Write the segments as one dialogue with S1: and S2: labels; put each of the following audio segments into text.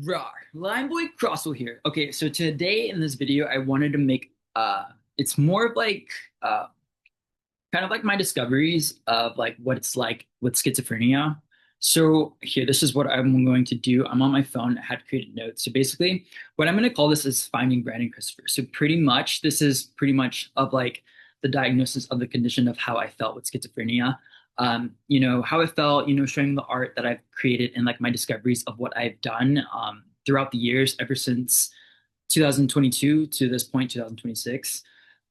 S1: Rawr, Limeboy Crosswell here. Okay, so today in this video, I wanted to make it's more of like kind of like my discoveries of like what it's like with schizophrenia. So here, this is what I'm going to do. I'm on my phone. I had created notes. So basically, what I'm going to call this is finding Brandon Christopher. So pretty much, this is pretty much of like the diagnosis of the condition of how I felt with schizophrenia. How I felt, showing the art that I've created and like my discoveries of what I've done throughout the years ever since 2022 to this point, 2026.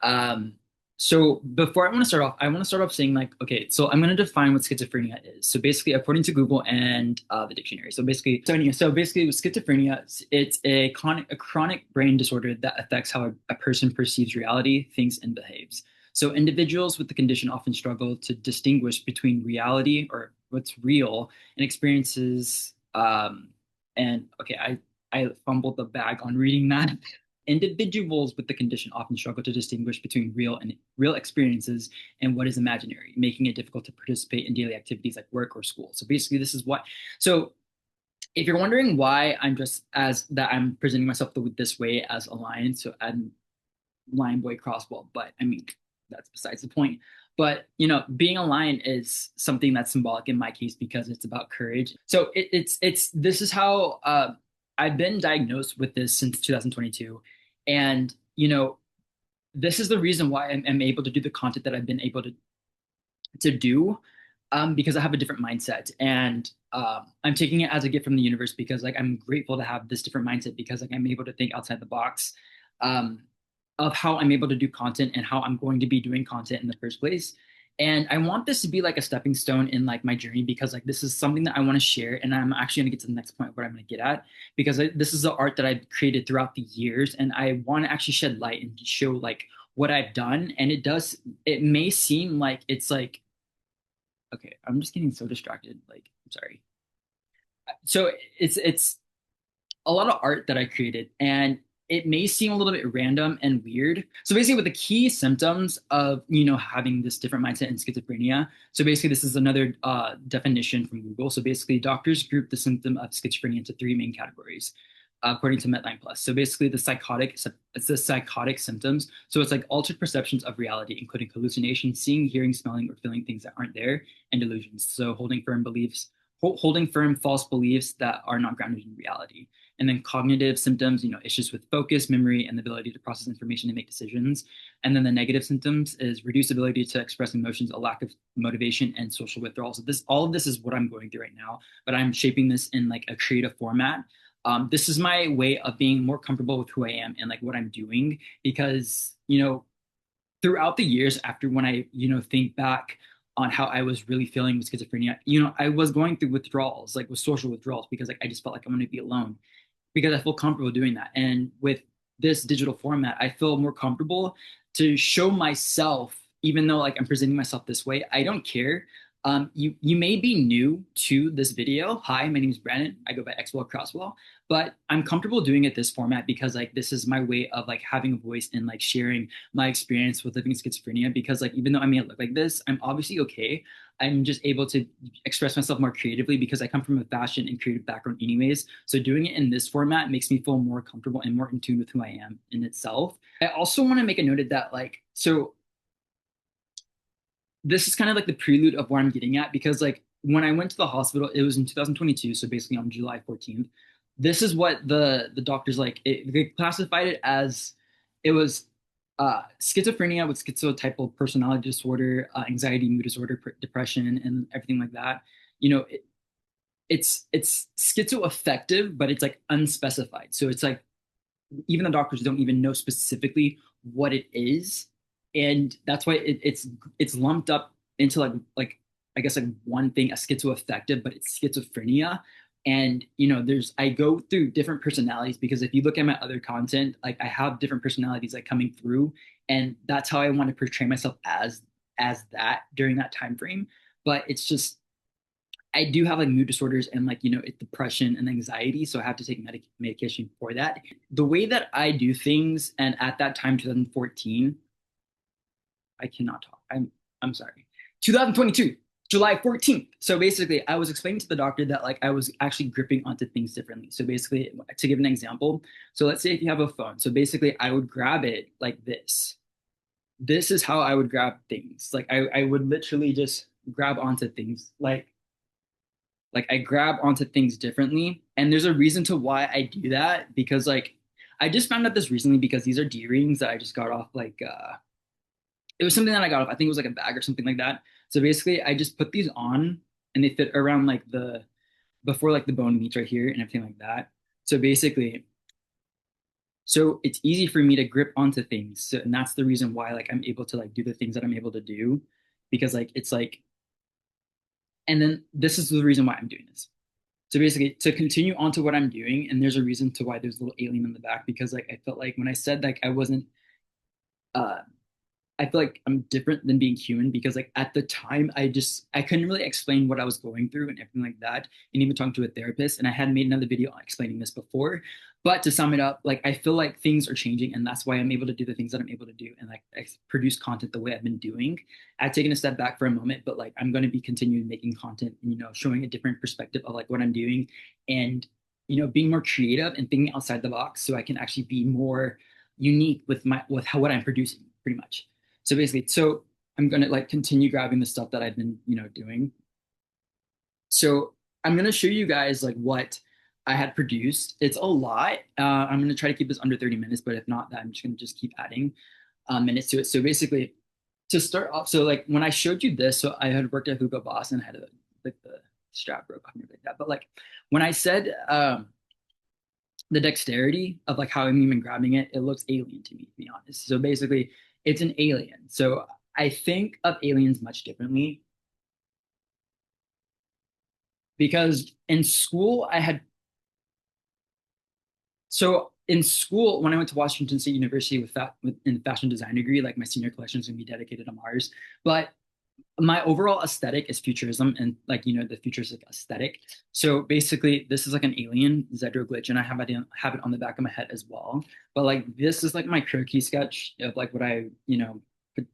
S1: Um, so before I want to start off saying like, okay, so I'm going to define what schizophrenia is. So basically, according to Google and the dictionary. So basically, with schizophrenia, it's a chronic brain disorder that affects how a person perceives reality, thinks, and behaves. So individuals with the condition often struggle to distinguish between reality or what's real and experiences. And okay, I fumbled the bag on reading that. Individuals with the condition often struggle to distinguish between real experiences and what is imaginary, making it difficult to participate in daily activities like work or school. So basically, this is what. So if you're wondering why I'm presenting myself this way as a lion, so I'm lion boy crossbow, but I mean that's besides the point. But being a lion is something that's symbolic in my case because it's about courage. So it's this is how I've been diagnosed with this since 2022, and this is the reason why I'm able to do the content that I've been able to do, because I have a different mindset, and I'm taking it as a gift from the universe because like I'm grateful to have this different mindset because like I'm able to think outside the box. Um, of how I'm able to do content and how I'm going to be doing content in the first place. And I want this to be like a stepping stone in like my journey because like this is something that I want to share, and I'm actually going to get to the next point of what I'm going to get at because this is the art that I've created throughout the years, and I want to actually shed light and show like what I've done. And it may seem like it's like, okay, I'm just getting so distracted. Like, I'm sorry. So it's a lot of art that I created, and it may seem a little bit random and weird. So basically, with the key symptoms of having this different mindset in schizophrenia. So basically, this is another definition from Google. So basically, doctors group the symptom of schizophrenia into three main categories, according to Medline Plus. So basically, it's the psychotic symptoms. So it's like altered perceptions of reality, including hallucinations, seeing, hearing, smelling, or feeling things that aren't there, and delusions. So holding firm false beliefs that are not grounded in reality. And then cognitive symptoms, issues with focus, memory, and the ability to process information and make decisions. And then the negative symptoms is reduced ability to express emotions, a lack of motivation, and social withdrawal. So all of this is what I'm going through right now, but I'm shaping this in like a creative format. This is my way of being more comfortable with who I am and like what I'm doing because, throughout the years after when I, think back on how I was really feeling with schizophrenia, I was going through withdrawals, like with social withdrawals, because like I just felt like I'm going to be alone because I feel comfortable doing that. And with this digital format, I feel more comfortable to show myself, even though like I'm presenting myself this way, I don't care. You may be new to this video. Hi, my name is Brandon. I go by Xwell Crosswell, but I'm comfortable doing it this format because like this is my way of like having a voice and like sharing my experience with living schizophrenia. Because like even though I may look like this, I'm obviously okay. I'm just able to express myself more creatively because I come from a fashion and creative background anyways. So doing it in this format makes me feel more comfortable and more in tune with who I am in itself. I also want to make a note that like, so this is kind of like the prelude of where I'm getting at because like when I went to the hospital, it was in 2022, so basically on July 14th. This is what the doctors like they classified it as. It was schizophrenia with schizotypal personality disorder, anxiety, mood disorder, depression, and everything like that. You know, it's schizoaffective, but it's like unspecified. So it's like even the doctors don't even know specifically what it is, and that's why it's lumped up into like I guess like one thing, a schizoaffective, but it's schizophrenia. And there's I go through different personalities because if you look at my other content, like I have different personalities like coming through, and that's how I want to portray myself as that during that time frame. But it's just I do have like mood disorders and like it's depression and anxiety, so I have to take medication for that. The way that I do things, and at that time, 2014, I cannot talk. I'm sorry, 2022. July 14th. So basically, I was explaining to the doctor that like I was actually gripping onto things differently. So basically, to give an example, so let's say if you have a phone. So basically, I would grab it like this. This is how I would grab things. Like I would literally just grab onto things. Like I grab onto things differently. And there's a reason to why I do that because like I just found out this recently because these are D rings that I just got off like it was something that I got off. I think it was like a bag or something like that. So basically, I just put these on and they fit around like the before like the bone meets right here and everything like that. So basically, so it's easy for me to grip onto things. So, and that's the reason why like I'm able to like do the things that I'm able to do because like it's like and then this is the reason why I'm doing this. So basically, to continue on to what I'm doing, and there's a reason to why there's a little alien in the back because like I felt like when I said like I wasn't uh I feel like I'm different than being human because like at the time I couldn't really explain what I was going through and everything like that and even talking to a therapist and I had made another video explaining this before but to sum it up like I feel like things are changing and that's why I'm able to do the things that I'm able to do and like produce content the way I've been doing. I've taken a step back for a moment but like I'm going to be continuing making content and showing a different perspective of like what I'm doing and being more creative and thinking outside the box so I can actually be more unique with what I'm producing pretty much. So basically, so I'm gonna like continue grabbing the stuff that I've been, doing. So I'm gonna show you guys like what I had produced. It's a lot. I'm gonna try to keep this under 30 minutes, but if not, that I'm just gonna just keep adding minutes to it. So basically, to start off, so like when I showed you this, so I had worked at Hugo Boss and had like the strap broke off and everything like that. But like when I said the dexterity of like how I'm even grabbing it, it looks alien to me, to be honest. So basically, it's an alien. So I think of aliens much differently because in school I had so in school when I went to Washington State University with in fashion design degree, like my senior collection is gonna be dedicated to Mars. But my overall aesthetic is futurism and like the futuristic aesthetic. So basically, this is like an alien Zedro glitch, and I have it on the back of my head as well. But like this is like my croquis sketch of like what I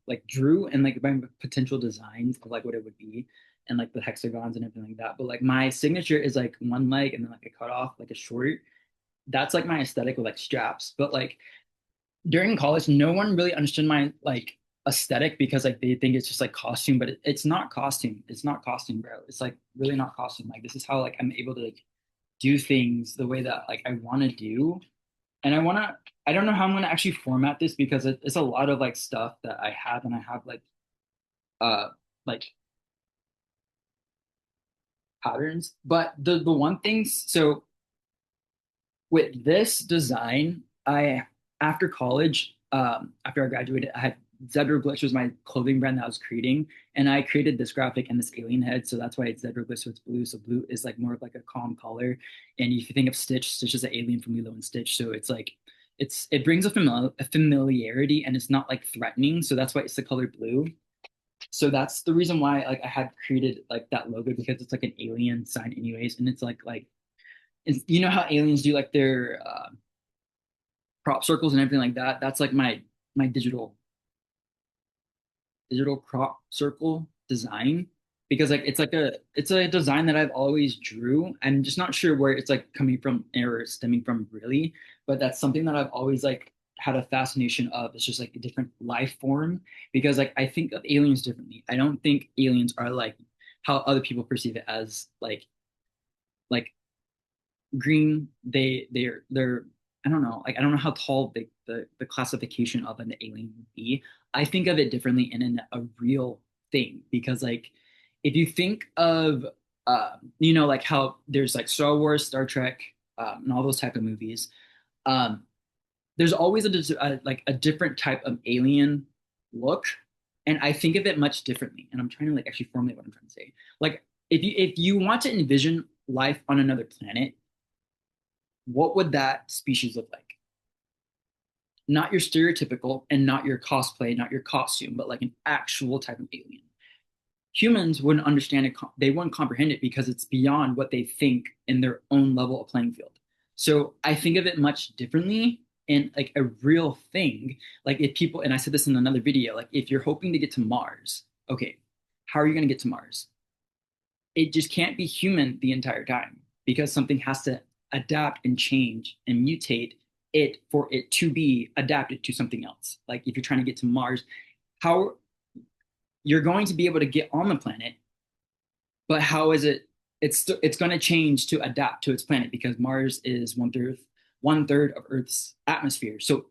S1: like drew and like my potential designs of like what it would be and like the hexagons and everything like that. But like my signature is like one leg and then like a cut off like a short. That's like my aesthetic with like straps. But like during college, no one really understood my like aesthetic because like they think it's just like costume, but it's not costume. It's not costume, bro. It's like really not costume. Like this is how like I'm able to like do things the way that like I want to do. And I don't know how I'm gonna actually format this because it's a lot of like stuff that I have and I have uh like patterns. But the one thing so with this design, I after college, after I graduated, I had Zebra Glitch was my clothing brand that I was creating, and I created this graphic and this alien head, so that's why it's Zebra Glitch. So it's blue. So blue is like more of like a calm color, and if you think of Stitch, Stitch is an alien from Lilo and Stitch, so it's like it brings a familiarity and it's not like threatening, so that's why it's the color blue. So that's the reason why like I had created like that logo because it's like an alien sign anyways, and it's like you know how aliens do like their crop circles and everything like that. That's like my digital crop circle design because like it's a design that I've always drew. I'm just not sure where it's like coming from or stemming from really, but that's something that I've always like had a fascination of. It's just like a different life form because like I think of aliens differently. I don't think aliens are like how other people perceive it as like green they're I don't know like I don't know how tall the classification of an alien would be. I think of it differently and in a real thing because like if you think of like how there's like Star Wars, Star Trek, and all those type of movies, um there's always like a different type of alien look, and I think of it much differently, and I'm trying to like actually formulate what I'm trying to say. Like if you want to envision life on another planet, what would that species look like? Not your stereotypical and not your cosplay, not your costume, but like an actual type of alien. Humans wouldn't understand it, they wouldn't comprehend it because it's beyond what they think in their own level of playing field. So I think of it much differently and like a real thing. Like if people, and I said this in another video, like if you're hoping to get to Mars, okay, how are you going to get to Mars? it just can't be human the entire time because something has to adapt and change and mutate it for it to be adapted to something else. Like if you're trying to get to Mars, how you're going to be able to get on the planet, but how is it? It's going to change to adapt to its planet because Mars is one third of Earth's atmosphere. So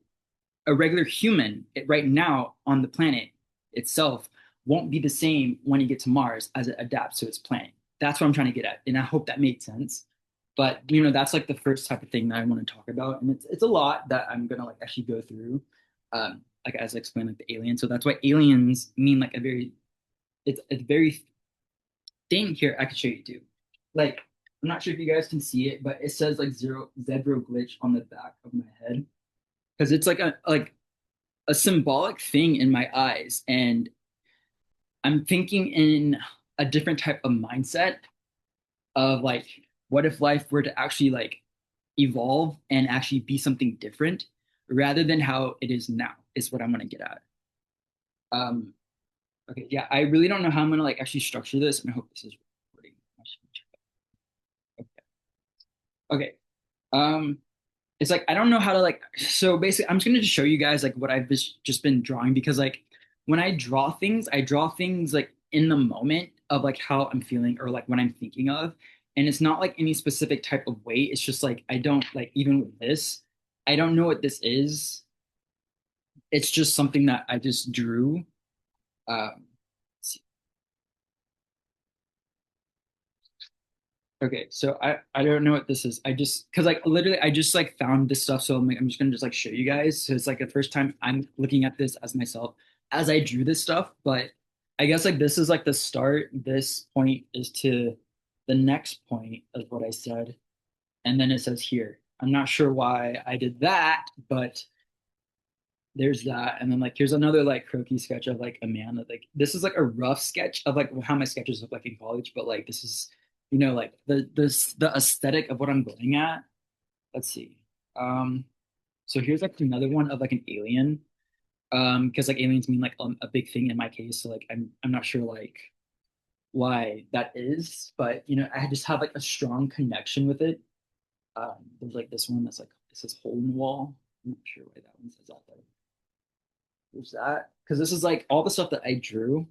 S1: a regular human right now on the planet itself won't be the same when you get to Mars as it adapts to its planet. That's what I'm trying to get at, and I hope that made sense. But that's like the first type of thing that I want to talk about, and it's a lot that I'm gonna like actually go through, like as I explained, like the aliens. So that's why aliens mean like a very it's very thing here. I could show you too. Like I'm not sure if you guys can see it, but it says like zero glitch on the back of my head because it's like a symbolic thing in my eyes. And I'm thinking in a different type of mindset of like, what if life were to actually like evolve and actually be something different rather than how it is now, is what I'm gonna get at. Um, okay, yeah, I really don't know how I'm gonna like actually structure this, and I hope this is recording. Okay. Okay. Um, it's like I don't know how to like so basically I'm just gonna just show you guys like what I've just been drawing because like when I draw things like in the moment of like how I'm feeling or like what I'm thinking of. And it's not like any specific type of way. It's just like I don't like even with this, I don't know what this is. It's just something that I just drew. Let's see. Okay, so I don't know what this is. I just because like literally I just like found this stuff, so I'm just gonna just like show you guys. So it's like the first time I'm looking at this as myself as I drew this stuff. But I guess like this is like the start. This point is to the next point of what I said, and then it says here. I'm not sure why I did that, but there's that. And then like here's another like croquis sketch of like a man that like this is like a rough sketch of like how my sketches look like in college, but like this is like the aesthetic of what I'm going at. Let's see. Um so here's like another one of like an alien. Because like aliens mean like a big thing in my case. So like I'm not sure like why that is, but I just have like a strong connection with it. There's like this one that's like it says hole in the wall. I'm not sure why that one says that though. There's that because this is like all the stuff that I drew.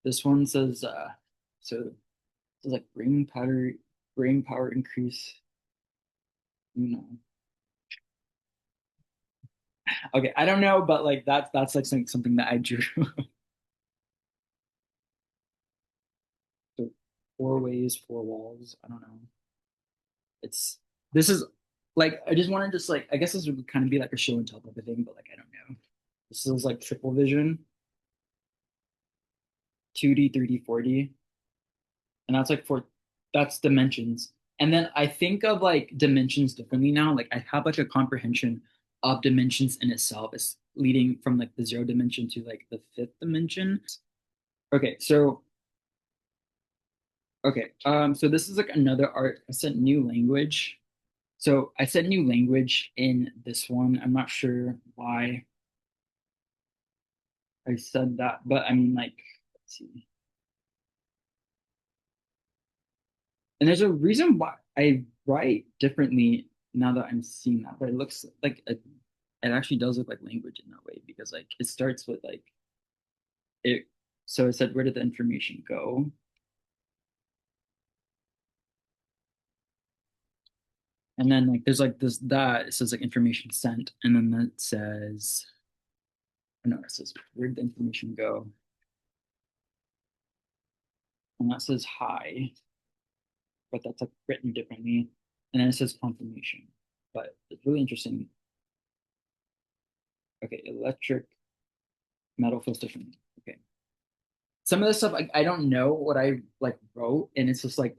S1: This one says so it says like brain power increase. You know. Okay, I don't know, but like that's like something that I drew. So four ways, four walls. I don't know. It's this is like I just want to just like I guess this would kind of be like a show and tell type of thing, but like I don't know. This is like triple vision, 2D, 3D, 4D. And that's like for that's dimensions. And then I think of like dimensions differently now. Like I have like a comprehension of dimensions in itself. It's leading from like the zero dimension to like the fifth dimension. Okay, so so this is like another art. I said new language. So I said new language in this one. I'm not sure why I said that, but I mean like let's see. And there's a reason why I write differently now that I'm seeing that, but it looks like it actually does look like language in that way because like it starts with like it. So it said, where did the information go? And then like there's like this that it says like information sent, and then that says, oh, no, it says where did the information go? And that says hi, but that's like written differently. And then it says confirmation, but it's really interesting. Okay, electric metal feels different. Okay, some of this stuff I don't know what I like wrote, and it's just like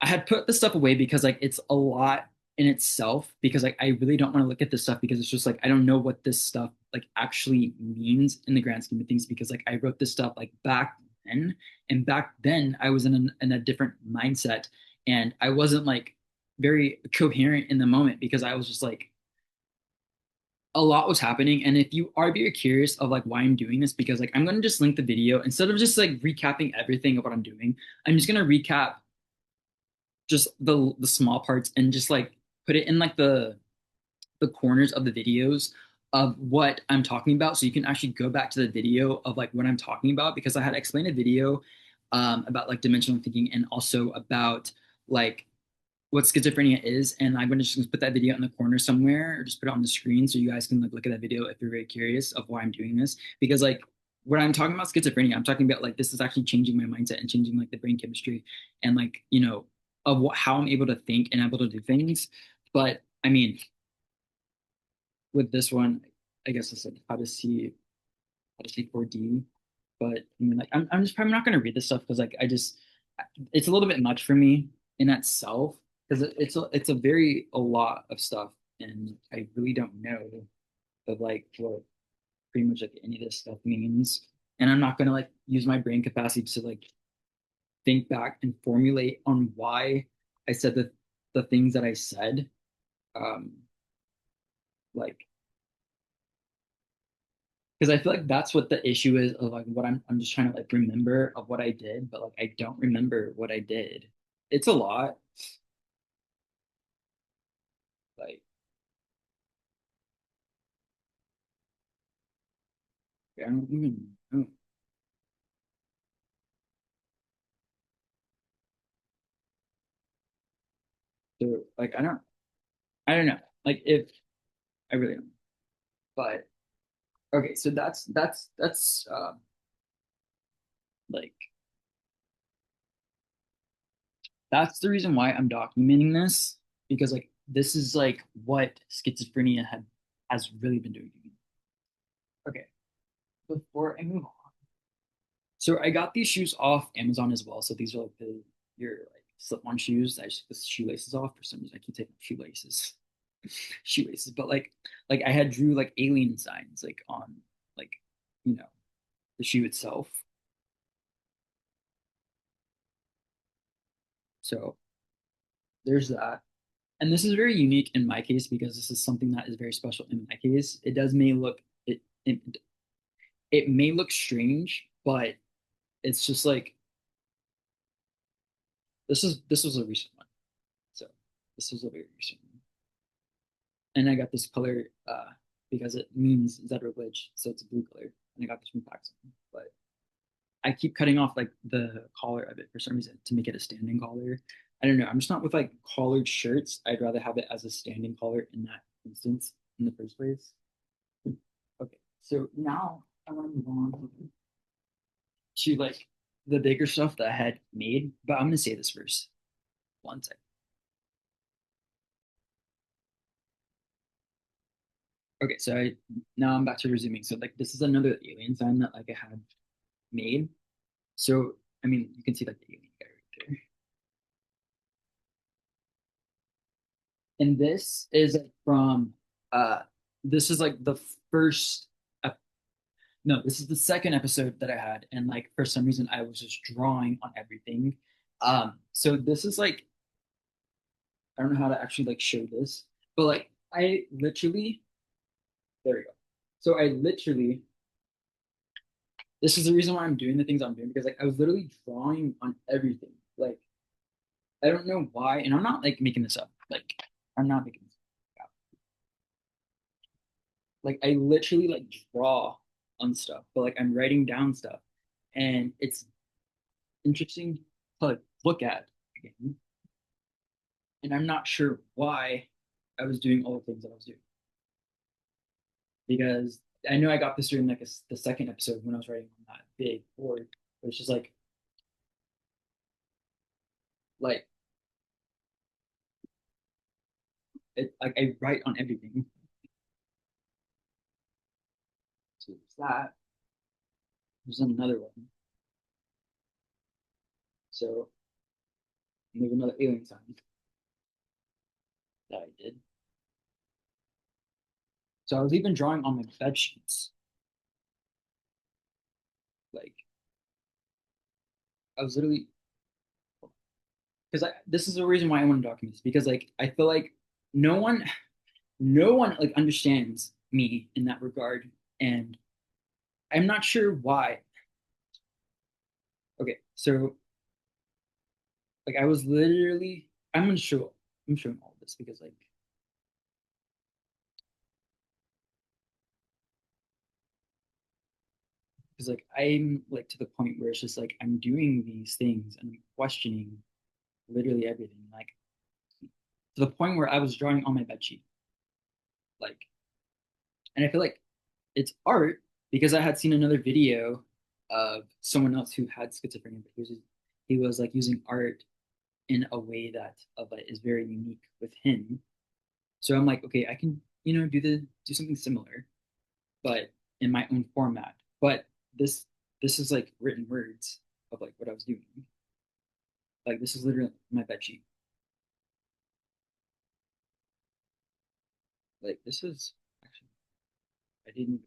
S1: I had put this stuff away because like it's a lot in itself because like I really don't want to look at this stuff because it's just like I don't know what this stuff like actually means in the grand scheme of things because like I wrote this stuff like back then, and back then I was in a different mindset, and I wasn't like very coherent in the moment because I was just like a lot was happening. And if you are very curious of like why I'm doing this, because like I'm gonna just link the video instead of just like recapping everything of what I'm doing, I'm just gonna recap just the small parts and just like put it in like the corners of the videos of what I'm talking about. So you can actually go back to the video of like what I'm talking about because I had explained a video about like dimensional thinking and also about like what schizophrenia is. And I'm going to just put that video in the corner somewhere or just put it on the screen so you guys can like look at that video if you're very curious of why I'm doing this. Because like when I'm talking about schizophrenia, I'm talking about like this is actually changing my mindset and changing like the brain chemistry and like, you know, of how I'm able to think and able to do things. But I mean, with this one, I guess it's like how to see 4D. But I mean, like I'm just probably not gonna read this stuff because like I just it's a little bit much for me in itself because it's a very a lot of stuff and I really don't know of like what pretty much like any of this stuff means. And I'm not gonna like use my brain capacity to like think back and formulate on why I said the things that I said. Um, like because I feel like that's what the issue is of like what I'm just trying to like remember of what I did, but like I don't remember what I did. It's a lot. Like I don't even know. So like I don't know. Like if I really don't. But okay, so that's like that's the reason why I'm documenting this because like this is like what schizophrenia had has really been doing to me. Okay, before I move on. So I got these shoes off Amazon as well. So these are like your like slip-on shoes. I just took the shoelaces off for some reason. I keep taking shoelaces, shoelaces. But like I had drew like alien signs like on like you know the shoe itself. So there's that. And this is very unique in my case because this is something that is very special in my case. It does may look it it may look strange, but it's just like this was a recent one. So this was a very recent one. And I got this color because it means zebra glitch, so it's a blue color. And I got this from Pakistan, but I keep cutting off like the collar of it for some reason to make it a standing collar. I don't know. I'm just not with like collared shirts. I'd rather have it as a standing collar in that instance in the first place. Okay, so now I want to move on to like the bigger stuff that I had made, but I'm gonna say this first. One second. Okay, so now I'm back to resuming. So like this is another alien sign that like I had made. So I mean you can see like the alien guy right there. And this is like, from uh this is like the first no, this is the second episode that I had, and like for some reason I was just drawing on everything. So this is like I don't know how to actually like show this, but like I literally there we go. So I literally this is the reason why I'm doing the things I'm doing because like I was literally drawing on everything. Like I don't know why, and I'm not like making this up. Like I'm not making this up. Like I literally like draw on stuff, but like I'm writing down stuff, and it's interesting to like look at again. And I'm not sure why I was doing all the things that I was doing because I know I got this during like the second episode when I was writing on that big board. But it's just like it like I write on everything. So there's that. There's another one. So there's another alien sign that I did. So I was even drawing on my bed sheets. Like I was literally because I this is the reason why I want to document this because like I feel like no one no one like understands me in that regard. And I'm not sure why. Okay, so like I was literally I'm showing all of this because like I'm like to the point where it's just like I'm doing these things and I'm questioning literally everything. Like to the point where I was drawing on my bed sheet. Like, and I feel like it's art because I had seen another video of someone else who had schizophrenia, but he was like using art in a way that is very unique with him. So I'm like, okay, I can, do something similar, but in my own format. But this this is like written words of like what I was doing. Like this is literally my bed sheet. Like this is actually I didn't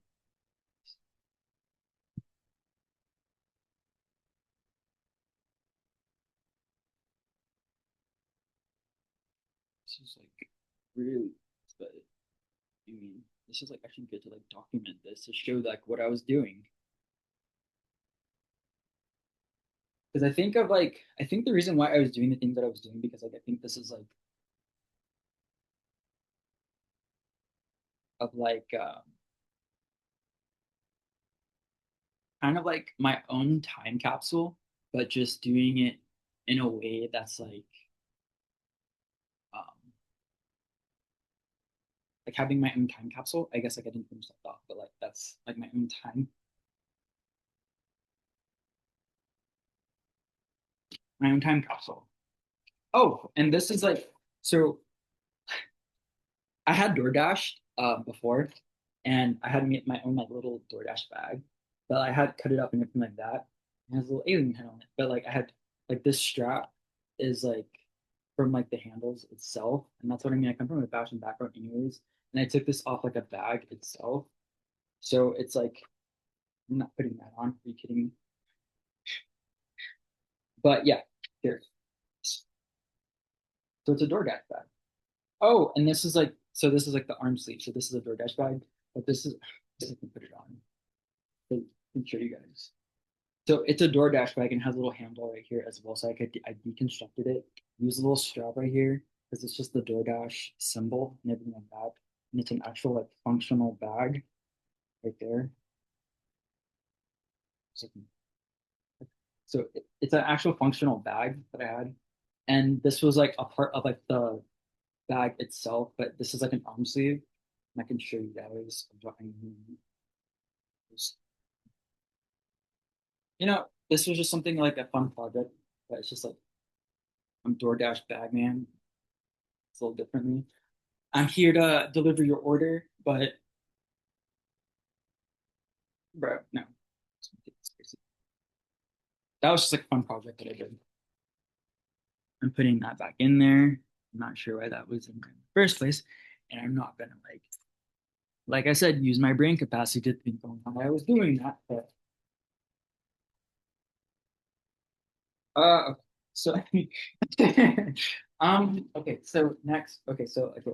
S1: this is like really but I mean this is like actually good to like document this to show like what I was doing. Because I think the reason why I was doing the things that I was doing because like I think this is like of like kind of like my own time capsule, but just doing it in a way that's um like having my own time capsule. I guess like I didn't finish that thought, but like that's like my own time capsule. Oh, and this is like so I had DoorDash before, and I had made my own like little DoorDash bag, but I had cut it up and everything like that. It has a little alien head on it, but like I had like this strap is like from like the handles itself, and that's what I mean. I come from a fashion background, anyways, and I took this off like a bag itself, so it's like I'm not putting that on. Are you kidding me? But yeah, here. So it's a DoorDash bag. Oh, and this is like the arm sleeve. So this is a DoorDash bag, but this I can put it on. So I can show you guys. So it's a DoorDash bag and has a little handle right here as well. So I deconstructed it, use a little strap right here because it's just the DoorDash symbol and everything like that. And it's an actual like functional bag right there. So, it's an actual functional bag that I had. And this was like a part of like the bag itself, but this is like an arm sleeve. And I can show you guys what I mean. This was just something like a fun project, but it's just like I'm DoorDash bag man. It's a little differently. I'm here to deliver your order, but bro, no. That was just like a fun project that I did. I'm putting that back in there. I'm not sure why that was in the first place. And I'm not gonna like I said, use my brain capacity to think on how I was doing that. But okay. So okay, so next, okay, so okay.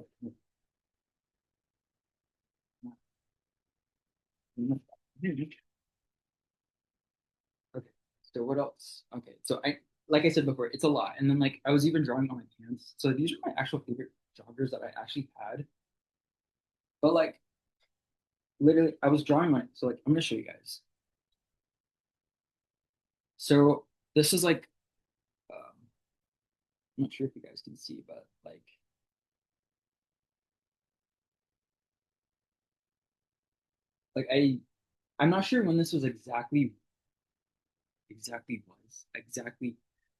S1: Okay. So what else? Okay. So I like I said before, it's a lot. And then like I was even drawing on my pants. So these are my actual favorite joggers that I actually had. But like literally I was drawing on it. So like I'm gonna show you guys. So this is I'm not sure if you guys can see, but like I'm not sure when this was exactly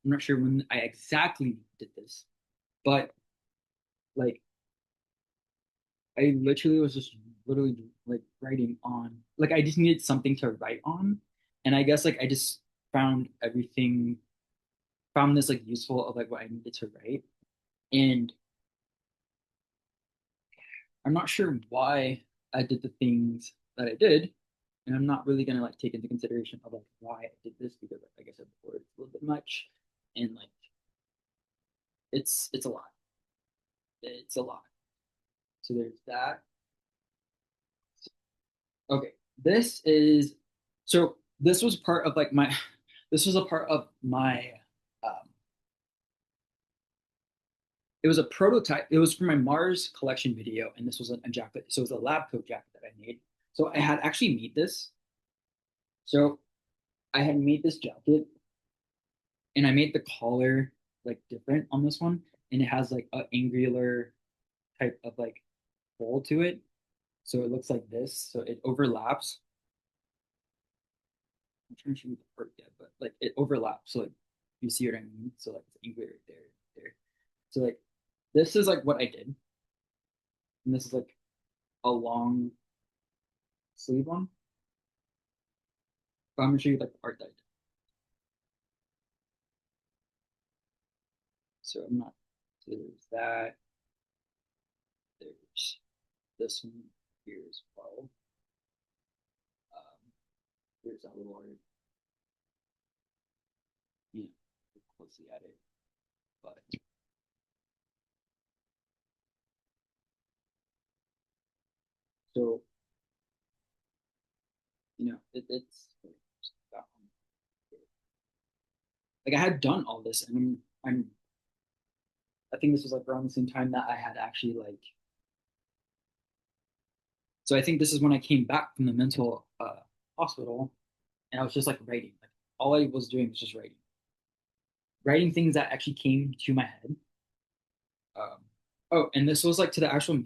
S1: I'm not sure when I exactly did this, but like I literally was just literally like writing on like I just needed something to write on. And I guess like I just found everything found this like useful of like what I needed to write. And I'm not sure why I did the things that I did. And I'm not really gonna like take into consideration of like why I did this because like I said before, it's a little bit much and like it's a lot. It's a lot. So there's that. Okay, this is so this was part of like my this was a part of my um it was a prototype. It was for my Mars collection video, and this was a jacket. So it was a lab coat jacket that I made. So I had actually made this. So I had made this jacket, and I made the collar like different on this one, and it has like an angular type of like fold to it. So it looks like this. So it overlaps. I'm trying to show you the part yet, but like it overlaps. So like you see what I mean? So like it's angular right there, there. So like this is like what I did, and this is like a long sleeve one. But I'm gonna show you like the art that I did. So I'm not. So there's that. There's this one here as well. There's that little art. You know, look closely at it, but so it's that one. Like I had done all this, and I think this was like around the same time that I had actually like. So I think this is when I came back from the mental hospital, and I was just like writing. Like all I was doing was just writing things that actually came to my head. Um, oh, and this was like to the actual.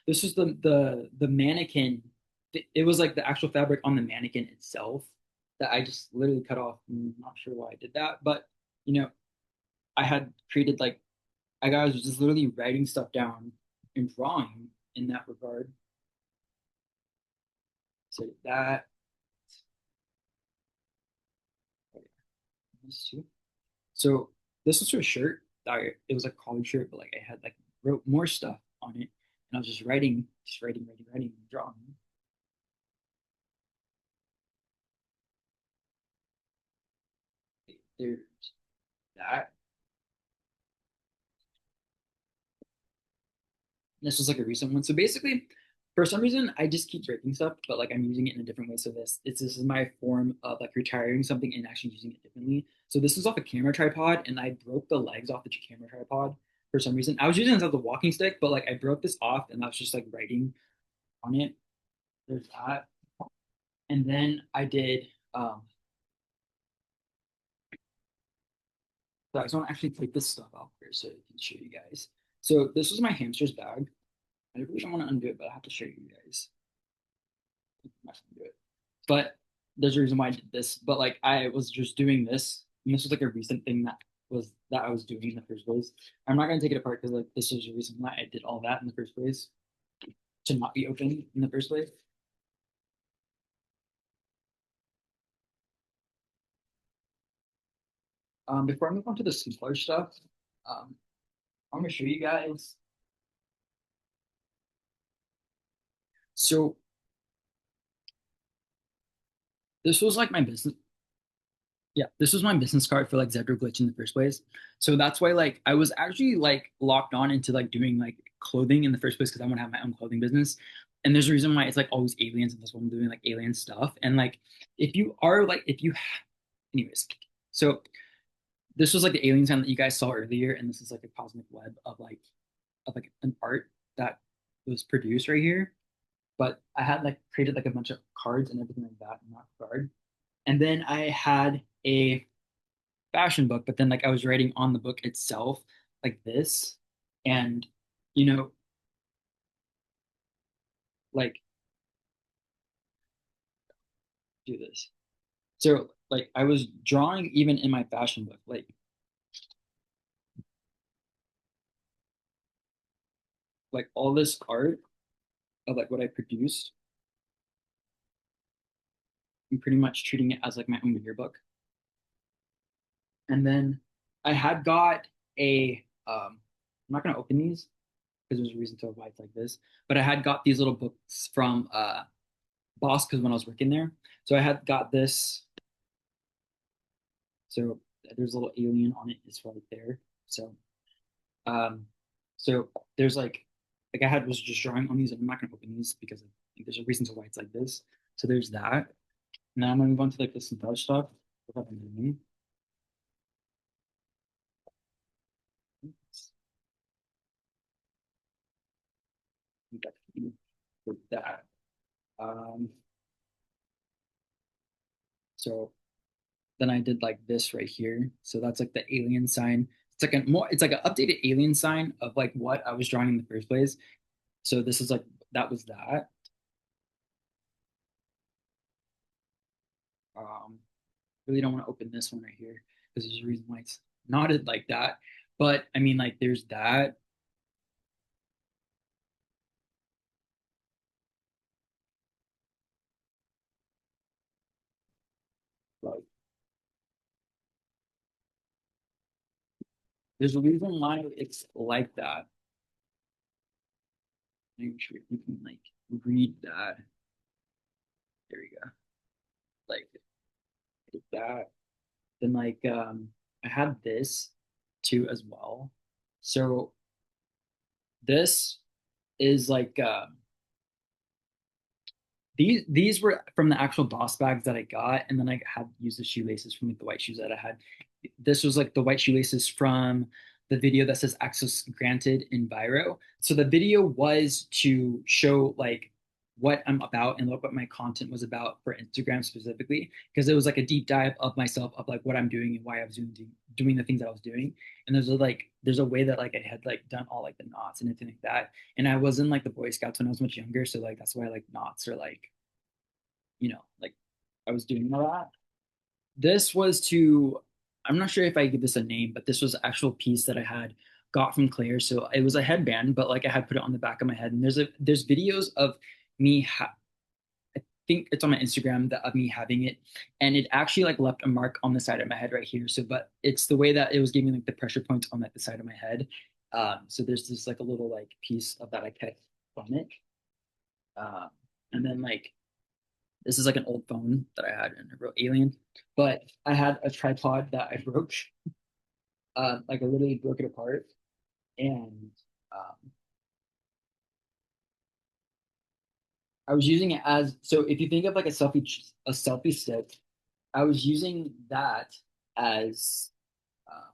S1: This was the mannequin. It was like the actual fabric on the mannequin itself that I just literally cut off. I'm not sure why I did that, but you know, I had created like I was just literally writing stuff down and drawing in that regard. So that this too. So this was for a shirt. It was like a collared shirt, but like I had like wrote more stuff on it, and I was just writing, and drawing. There's that. This was like a recent one. So basically, for some reason, I just keep breaking stuff, but like I'm using it in a different way. So this is my form of like retiring something and actually using it differently. So this is off a camera tripod, and I broke the legs off the camera tripod for some reason. I was using it as a walking stick, but like I broke this off, and I was just like writing on it. There's that, and then I did. So I just want to actually take this stuff out here so I can show you guys. So this was my hamster's bag. I really don't want to undo it, but I have to show you guys. I'm not gonna do it. But there's a reason why I did this. But like I was just doing this, and this was like a recent thing that I was doing in the first place. I'm not gonna take it apart because like this is the reason why I did all that in the first place to not be open in the first place. Before I move on to the simpler stuff, I'm gonna show you guys. So this was like my business. Yeah, this was my business card for like Zebra Glitch in the first place. So that's why like I was actually like locked on into like doing like clothing in the first place because I want to have my own clothing business. And there's a reason why it's like always aliens and that's why I'm doing like alien stuff. And like if you are like if you anyways, so this was like the alien sign that you guys saw earlier, and this is like a cosmic web of like an art that was produced right here. But I had like created like a bunch of cards and everything like that in that card. And then I had a fashion book, but then like I was writing on the book itself like this, and you know, like do this. So like I was drawing even in my fashion book, like all this art of like what I produced and pretty much treating it as like my own yearbook. And then I had got a I'm not gonna open these because there's a reason to why it's like this, but I had got these little books from Boss because when I was working there. So I had got this. So there's a little alien on it. It's right there. Um, so there's like I had was just drawing on these, and I'm not gonna open these because Like, there's a reason to why it's like this. So there's that. Now I'm gonna move on to like the synthetic stuff. What I'm doing. With that. Um, so then I did like this right here. So that's like the alien sign. It's like an updated alien sign of like what I was drawing in the first place. So this is like that was that. Um, really don't want to open this one right here because there's a reason why it's knotted like that. But I mean, like there's that. Like there's a reason why it's like that. Make sure you can like read that. There we go. Like that. Then like I had this too as well. So this is like these were from the actual DOS bags that I got, and then I had used the shoelaces from like the white shoes that I had. This was like the white shoelaces from the video that says access granted in Viro. So the video was to show like what I'm about and what my content was about for Instagram specifically, because it was like a deep dive of myself of like what I'm doing and why I was doing the things that I was doing. And there's a way that like I had like done all like the knots and everything like that. And I was in like the Boy Scouts when I was much younger, so like that's why like knots are like like I was doing all that. This was to, I'm not sure if I give this a name, but this was an actual piece that I had got from Claire. So it was a headband, but like I had put it on the back of my head. And there's videos of me. I think it's on my Instagram that of me having it, and it actually like left a mark on the side of my head right here. So, but it's the way that it was giving like the pressure points on like the side of my head. So there's this like a little like piece of that I kept from it. Um, and then like this is like an old phone that I had and I wrote Alien, but I had a tripod that I broke. Like I literally broke it apart, and I was using it as so. If you think of like a selfie stick, I was using that as um,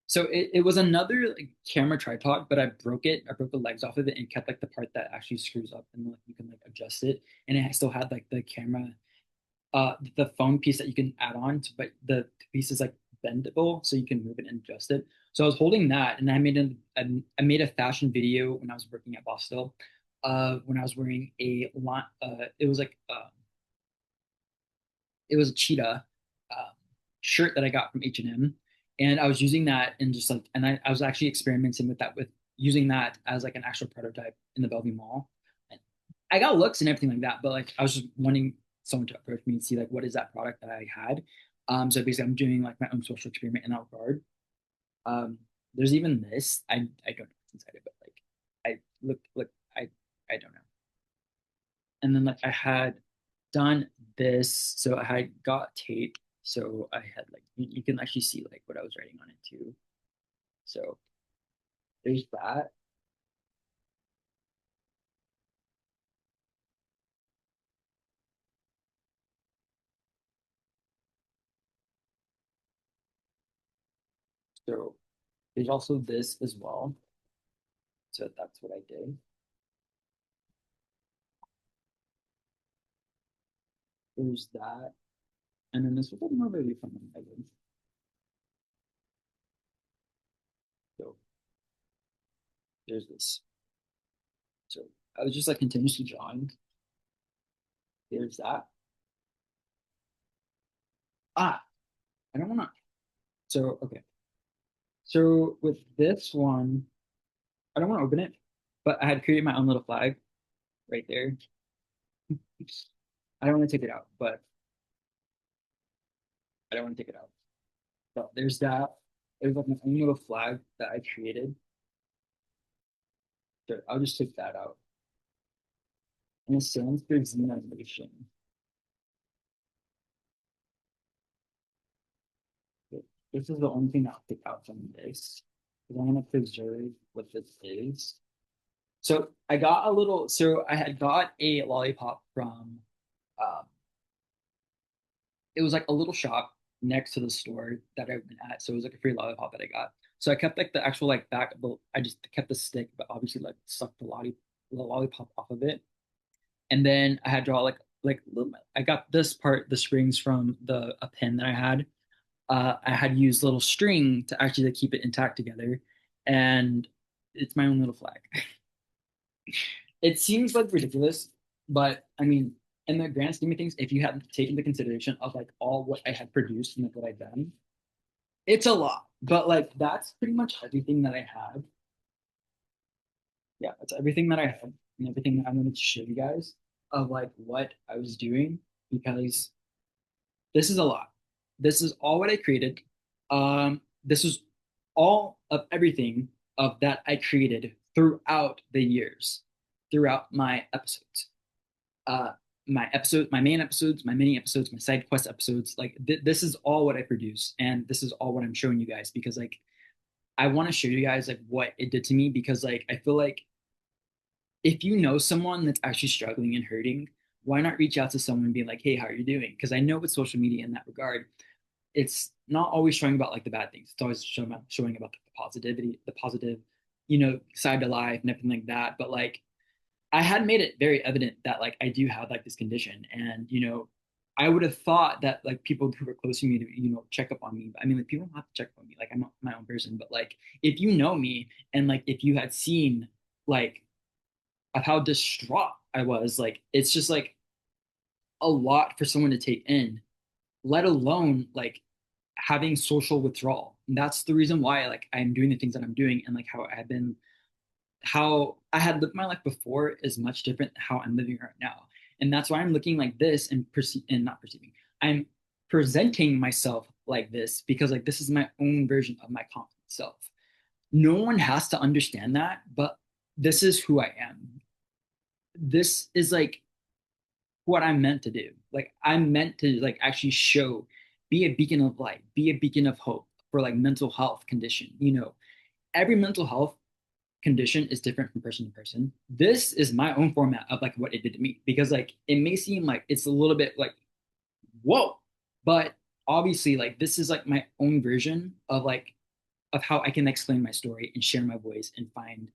S1: so it was another like camera tripod, but I broke it. I broke the legs off of it and kept like the part that actually screws up and like you can like adjust it, and it still had like the camera the phone piece that you can add on to, but the piece is like bendable so you can move it and adjust it. So I was holding that and I made a fashion video when I was working at Boston when I was wearing a lot it was like it was a cheetah um, shirt that I got from H&M, and I was using that and just like and I was actually experimenting with that with using that as like an actual prototype in the Bellevue Mall. And I got looks and everything like that, but like I was just wanting someone to approach me and see like what is that product that I had. So basically, I'm doing like my own social experiment in that regard. Um, there's even this. I don't know what's inside it, but like I look I don't know. And then like I had done this, so I had got tape, so I had like you can actually see like what I was writing on it too. So there's that. So there's also this as well. So that's what I did. There's that, and then this was more maybe from I did. So there's this. So I was just like continuously drawing. There's that. Ah, I don't want to. So okay. So with this one, I don't want to open it, but I had created my own little flag right there. I don't want to take it out, but I don't want to take it out. So there's that. There's like my own little flag that I created. So I'll just take that out. And it stands for Xenonation. This is the only thing I'll take out from this. Because I want to preserve what this is. So I got a little, so I had got a lollipop from, um, it was like a little shop next to the store that I went at. So it was like a free lollipop that I got. So I kept like the actual like back of the, I just kept the stick, but obviously like sucked the lollipop off of it. And then I had draw I got this part, the strings from a pen that I had. I had used little string to actually like, keep it intact together. And it's my own little flag. It seems like ridiculous, but I mean, in the grand scheme of things, if you had taken the consideration of like all what I had produced and like what I've done, it's a lot. But like that's pretty much everything that I had. Yeah, that's everything that I had and everything that I wanted to show you guys of like what I was doing because this is a lot. This is all what I created. This is all of everything of that I created throughout the years, throughout my episodes. Uh, my main episodes, my mini episodes, my side quest episodes. Like this is all what I produce, and this is all what I'm showing you guys because like I want to show you guys like what it did to me because like I feel like if you know someone that's actually struggling and hurting, why not reach out to someone and be like, hey, how are you doing? Because I know with social media in that regard, it's not always showing about like the bad things. It's always showing about the positivity, the positive, side to life and everything like that. But like I had made it very evident that like I do have like this condition, and I would have thought that like people who were close to me to check up on me. But I mean, like people don't have to check up on me. Like I'm not my own person, but like if you know me and like if you had seen like of how distraught I was, like it's just like a lot for someone to take in, let alone like having social withdrawal. And that's the reason why like I'm doing the things that I'm doing and like how I had lived my life before is much different than how I'm living right now. And that's why I'm looking like this and not perceiving. I'm presenting myself like this because like this is my own version of my confident self. No one has to understand that, but this is who I am. This is like what I'm meant to do. Like I'm meant to like actually show, be a beacon of light, be a beacon of hope for like mental health condition. Every mental health condition is different from person to person. This is my own format of like what it did to me because like it may seem like it's a little bit like whoa, but obviously like this is like my own version of how I can explain my story and share my voice and find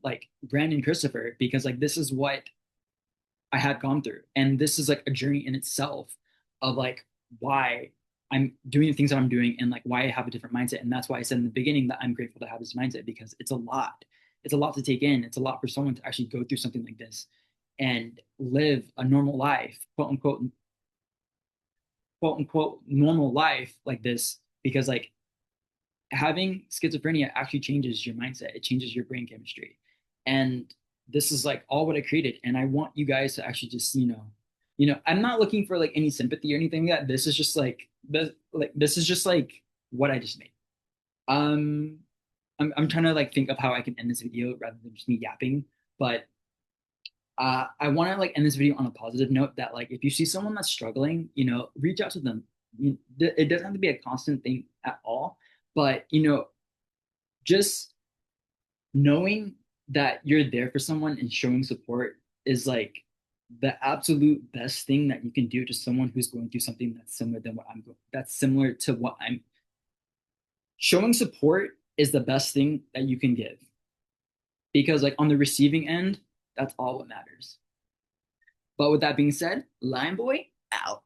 S1: like Brandon Christopher because like this is what I had gone through. And this is like a journey in itself of like why I'm doing the things that I'm doing and like why I have a different mindset. And that's why I said in the beginning that I'm grateful to have this mindset because it's a lot. It's a lot to take in. It's a lot for someone to actually go through something like this and live a normal life, quote unquote, normal life like this. Because like having schizophrenia actually changes your mindset. It changes your brain chemistry. And this is like all what I created. And I want you guys to actually just, I'm not looking for like any sympathy or anything like that. This is just like what I just made. Um, I'm trying to like think of how I can end this video rather than just me yapping. But I want to like end this video on a positive note that like if you see someone that's struggling, reach out to them. It doesn't have to be a constant thing at all, but just knowing that you're there for someone and showing support is like the absolute best thing that you can do to someone who's going through something that's similar to what I'm showing support is the best thing that you can give because like on the receiving end that's all what matters. But with that being said, Lion Boy out.